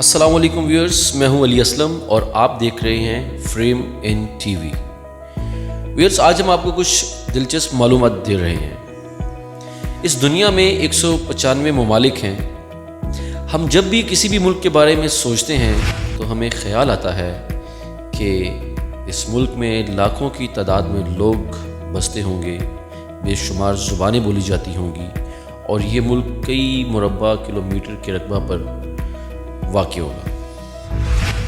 अस्सलाम वालेकुम व्यूअर्स, मैं हूं अली असलम और आप देख रहे हैं फ्रेम इन टीवी। व्यूअर्स, आज हम आपको कुछ दिलचस्प मालूमात दे रहे हैं। इस दुनिया में 195 ममालिक हैं। हम जब भी किसी भी मुल्क के बारे में सोचते हैं तो हमें ख्याल आता है कि इस मुल्क में लाखों की तादाद में लोग बसते होंगे, बेशुमार ज़ुबानें बोली जाती होंगी और ये मुल्क कई मुरब्बा किलोमीटर के रकबा पर वाक़ होगा।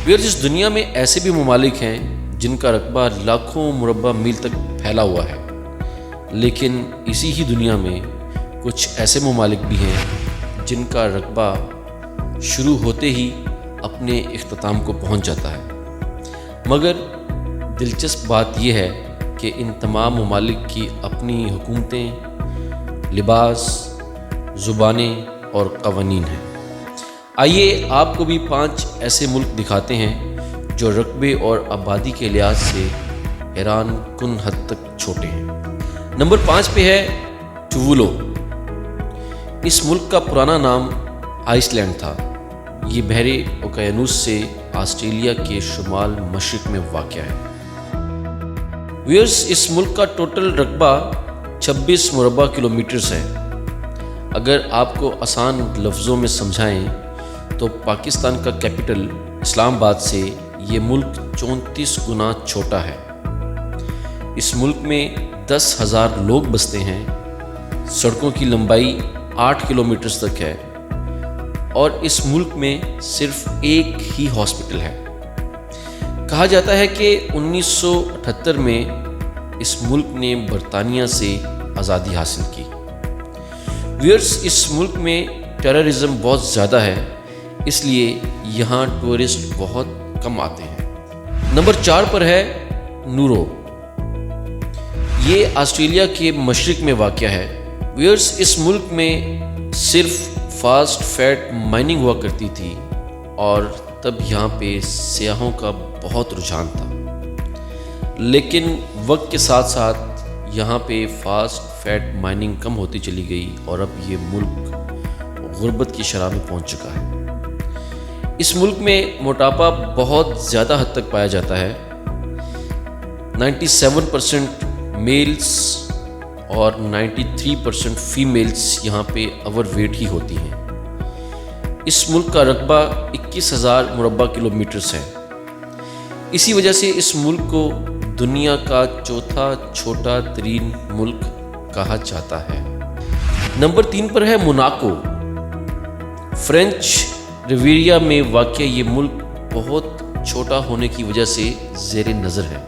व्यूअर्स, इस दुनिया में ऐसे भी ममालिक हैं जिनका रकबा लाखों मुरब्बा मील तक फैला हुआ है, लेकिन इसी ही दुनिया में कुछ ऐसे ममालिक भी हैं जिनका रकबा शुरू होते ही अपने इख्तिताम को पहुंच जाता है। मगर दिलचस्प बात यह है कि इन तमाम ममालिक की अपनी हुकूमतें, लिबास, ज़ुबानें और क़वानीन हैं। आइए आपको भी 5 ऐसे मुल्क दिखाते हैं जो रकबे और आबादी के लिहाज से हैरान कुन हद तक छोटे हैं। नंबर 5 पे है टुवुलु। इस मुल्क का पुराना नाम आइसलैंड था। ये बहरे ओकेयानूस से ऑस्ट्रेलिया के शुमाल मशरिक में वाक़ है। व्यूअर्स, इस मुल्क का टोटल रकबा 26 मुरब्बा किलोमीटर्स है। अगर आपको आसान लफ्ज़ों में समझाएं तो पाकिस्तान का कैपिटल इस्लामाबाद से ये मुल्क 34 गुना छोटा है। इस मुल्क में 10,000 लोग बसते हैं। सड़कों की लंबाई 8 किलोमीटर तक है और इस मुल्क में सिर्फ एक ही हॉस्पिटल है। कहा जाता है कि 1978 में इस मुल्क ने बरतानिया से आज़ादी हासिल की। व्यूअर्स, इस मुल्क में टेररिज्म बहुत ज़्यादा है, इसलिए यहाँ टूरिस्ट बहुत कम आते हैं। नंबर 4 पर है नूरो। ये ऑस्ट्रेलिया के मशरिक में वाक़ है। व्यूअर्स, इस मुल्क में सिर्फ फास्ट फैट माइनिंग हुआ करती थी और तब यहाँ पे सियाहों का बहुत रुझान था, लेकिन वक्त के साथ साथ यहाँ पे फास्ट फैट माइनिंग कम होती चली गई और अब ये मुल्क गुर्बत की शरह में पहुँच चुका है। इस मुल्क में मोटापा बहुत ज़्यादा हद तक पाया जाता है। 97% मेल्स और 93% फीमेल्स यहाँ पे ओवरवेट ही होती हैं। इस मुल्क का रकबा 21,000 मुरब्बा किलोमीटर्स है। इसी वजह से इस मुल्क को दुनिया का चौथा छोटा तरीन मुल्क कहा जाता है। नंबर 3 पर है मोनाको। फ्रेंच रिवियरा में वाक़ ये मुल्क बहुत छोटा होने की वजह से ज़ेरे नज़र है।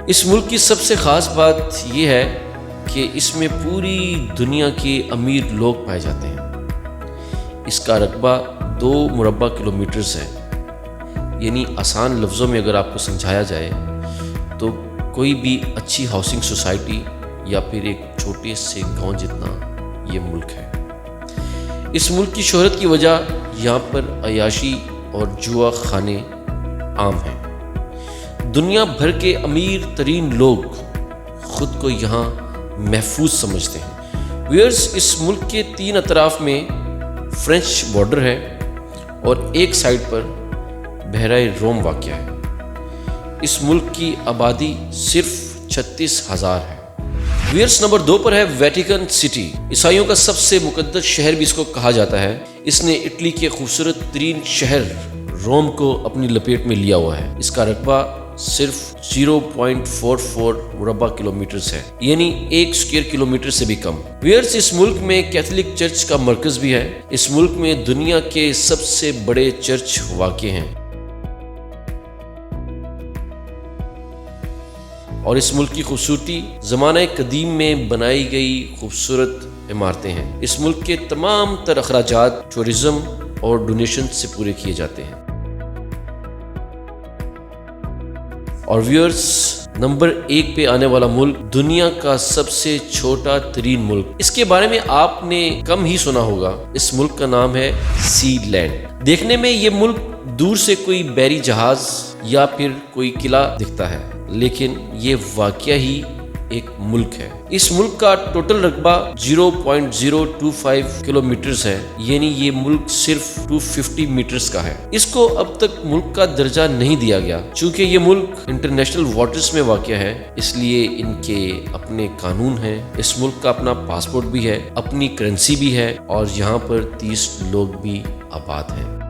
इस मुल्क की सबसे ख़ास बात यह है कि इसमें पूरी दुनिया के अमीर लोग पाए जाते हैं। इसका रकबा 2 मुरब्बा किलोमीटर्स है। यानी आसान लफ्ज़ों में अगर आपको समझाया जाए तो कोई भी अच्छी हाउसिंग सोसाइटी या फिर एक छोटे से गांव जितना ये मुल्क है। इस मुल्क की शोहरत की वजह यहाँ पर अयाशी और जुआ खाने आम हैं। दुनिया भर के अमीर तरीन लोग ख़ुद को यहाँ महफूज समझते हैं। व्यूअर्स, इस मुल्क के 3 अतराफ़ में फ्रेंच बॉर्डर है और एक साइड पर बहराए रोम वाक़ है। इस मुल्क की आबादी सिर्फ 36,000 है। व्यूअर्स, नंबर 2 पर है वेटिकन सिटी। ईसाइयों का सबसे मुकद्दस शहर भी इसको कहा जाता है। इसने इटली के खूबसूरत तरीन शहर रोम को अपनी लपेट में लिया हुआ है। इसका रकबा सिर्फ 0.44 मुरब्बा किलोमीटर्स है, यानी 1 स्क्वायर किलोमीटर से भी कम। व्यूअर्स, इस मुल्क में कैथोलिक चर्च का मरकज भी है। इस मुल्क में दुनिया के सबसे बड़े चर्च वाक़ हैं और इस मुल्क की खूबसूरती ज़माने कदीम में बनाई गई खूबसूरत इमारतें हैं। इस मुल्क के तमाम तर अखराजात टूरिज़्म और डोनेशन से पूरे किए जाते हैं। और व्यूअर्स, नंबर 1 पे आने वाला मुल्क दुनिया का सबसे छोटा तरीन मुल्क। इसके बारे में आपने कम ही सुना होगा। इस मुल्क का नाम है सीलैंड। देखने में ये मुल्क दूर से कोई बहरी जहाज या फिर कोई किला दिखता है, लेकिन ये वाकया ही ایک ملک ہے۔ اس ملک کا ٹوٹل رقبہ 0.025 کلومیٹرز ہے، یعنی یہ ملک صرف 250 میٹرز کا ہے۔ اس کو اب تک ملک کا درجہ نہیں دیا گیا، چونکہ یہ ملک انٹرنیشنل واٹرز میں واقع ہے، اس لیے ان کے اپنے قانون ہیں۔ اس ملک کا اپنا پاسپورٹ بھی ہے، اپنی کرنسی بھی ہے، اور یہاں پر 30 لوگ بھی آباد ہیں۔